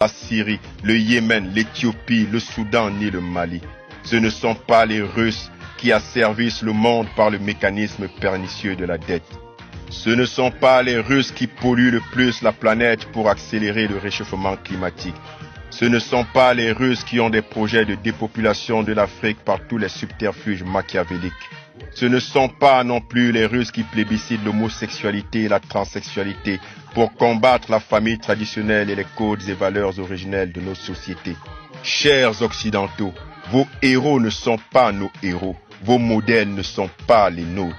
la Syrie, le Yémen, l'Éthiopie, le Soudan ni le Mali. Ce ne sont pas les Russes qui asservissent le monde par le mécanisme pernicieux de la dette. Ce ne sont pas les Russes qui polluent le plus la planète pour accélérer le réchauffement climatique. Ce ne sont pas les Russes qui ont des projets de dépopulation de l'Afrique par tous les subterfuges machiavéliques. Ce ne sont pas non plus les Russes qui plébiscitent l'homosexualité et la transsexualité pour combattre la famille traditionnelle et les codes et valeurs originelles de nos sociétés. Chers Occidentaux, vos héros ne sont pas nos héros, vos modèles ne sont pas les nôtres.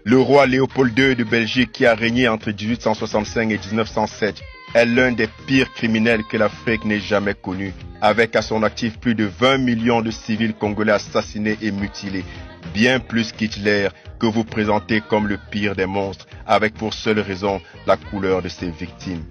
Le roi Léopold II de Belgique qui a régné entre 1865 et 1907 est l'un des pires criminels que l'Afrique n'ait jamais connu, avec à son actif plus de 20 millions de civils congolais assassinés et mutilés, bien plus qu'Hitler que vous présentez comme le pire des monstres, avec pour seule raison la couleur de ses victimes.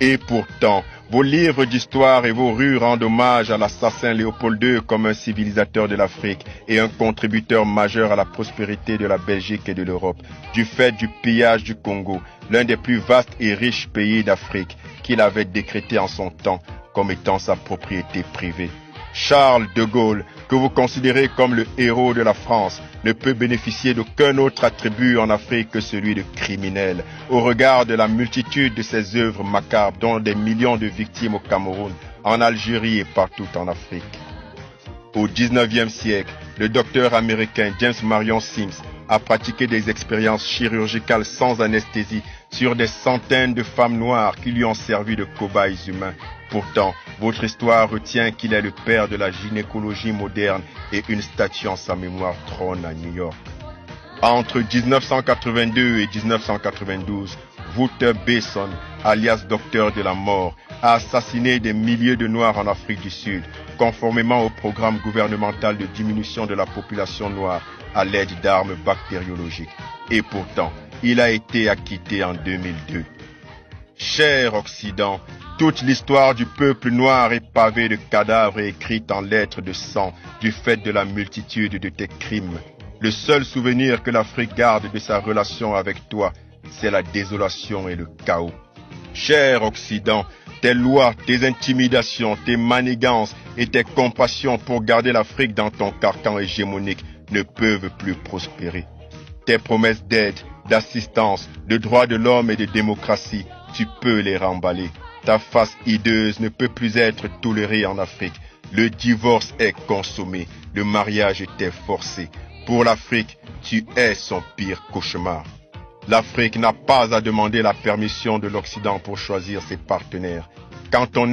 Et pourtant, vos livres d'histoire et vos rues rendent hommage à l'assassin Léopold II comme un civilisateur de l'Afrique et un contributeur majeur à la prospérité de la Belgique et de l'Europe, du fait du pillage du Congo, l'un des plus vastes et riches pays d'Afrique, qu'il avait décrété en son temps comme étant sa propriété privée. Charles de Gaulle, que vous considérez comme le héros de la France, ne peut bénéficier d'aucun autre attribut en Afrique que celui de criminel, au regard de la multitude de ses œuvres macabres, dont des millions de victimes au Cameroun, en Algérie et partout en Afrique. Au XIXe siècle, le docteur américain James Marion Sims a pratiqué des expériences chirurgicales sans anesthésie sur des centaines de femmes noires qui lui ont servi de cobayes humains. Pourtant, votre histoire retient qu'il est le père de la gynécologie moderne et une statue en sa mémoire trône à New York. Entre 1982 et 1992, Wouter Besson, alias Docteur de la Mort, a assassiné des milliers de Noirs en Afrique du Sud, conformément au programme gouvernemental de diminution de la population noire à l'aide d'armes bactériologiques. Et pourtant, il a été acquitté en 2002. Cher Occident, toute l'histoire du peuple noir est pavée de cadavres et écrite en lettres de sang du fait de la multitude de tes crimes. Le seul souvenir que l'Afrique garde de sa relation avec toi, c'est la désolation et le chaos. Cher Occident, tes lois, tes intimidations, tes manigances et tes compassions pour garder l'Afrique dans ton carcan hégémonique ne peuvent plus prospérer. Tes promesses d'aide, d'assistance, de droits de l'homme et de démocratie, tu peux les remballer. Ta face hideuse ne peut plus être tolérée en Afrique. Le divorce est consommé, le mariage était forcé. Pour l'Afrique, tu es son pire cauchemar. L'Afrique n'a pas à demander la permission de l'Occident pour choisir ses partenaires. Quand on